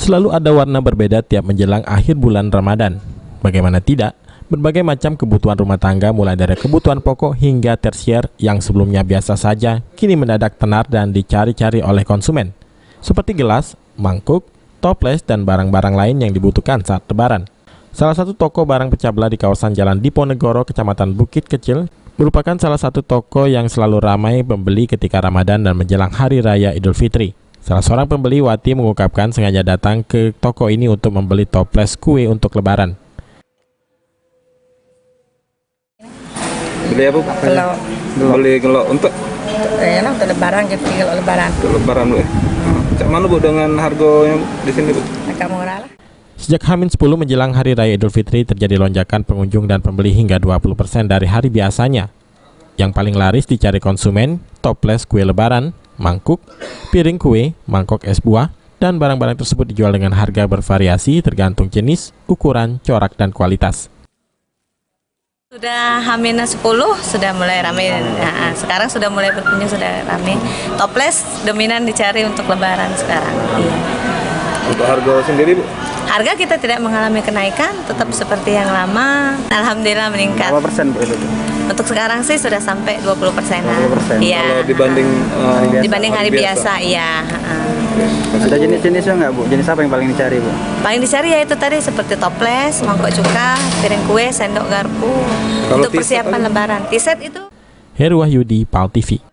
Selalu ada warna berbeda tiap menjelang akhir bulan Ramadan. Bagaimana tidak, berbagai macam kebutuhan rumah tangga mulai dari kebutuhan pokok hingga tersier yang sebelumnya biasa saja, kini mendadak tenar dan dicari-cari oleh konsumen. Seperti gelas, mangkuk, toples, dan barang-barang lain yang dibutuhkan saat Lebaran. Salah satu toko barang pecah belah di kawasan Jalan Diponegoro, Kecamatan Bukit Kecil, merupakan salah satu toko yang selalu ramai pembeli ketika Ramadan dan menjelang Hari Raya Idul Fitri. Salah seorang pembeli, Wati, mengungkapkan sengaja datang ke toko ini untuk membeli toples kue untuk Lebaran. Beli apa? Beli gelok untuk untuk Lebaran gitu, kalau Lebaran. Untuk Lebaran Bu. Cak mana Bu dengan harga yang di sini Bu? Agak murah lah. Sejak H-10 menjelang Hari Raya Idul Fitri terjadi lonjakan pengunjung dan pembeli hingga 20% dari hari biasanya. Yang paling laris dicari konsumen, toples kue Lebaran, mangkuk, piring kue, mangkok es buah, dan barang-barang tersebut dijual dengan harga bervariasi tergantung jenis, ukuran, corak, dan kualitas. Sudah H-10 sudah mulai ramai. Nah, sekarang sudah mulai berkunjung, sudah ramai. Toples dominan dicari untuk Lebaran sekarang. Iya. Untuk harga sendiri Bu? Harga kita tidak mengalami kenaikan, tetap seperti yang lama. Alhamdulillah meningkat. Berapa persen Bu itu? Untuk sekarang sih sudah sampai 20%. 20%. Iya. Kalau dibanding hari biasa, iya. Ada jenis-jenisnya nggak Bu? Jenis apa yang paling dicari Bu? Paling dicari yaitu tadi seperti toples, mangkok cuka, piring kue, sendok garpu. Kalau Untuk persiapan Lebaran. T-shirt itu. Heru Wahyudi, PAL TV.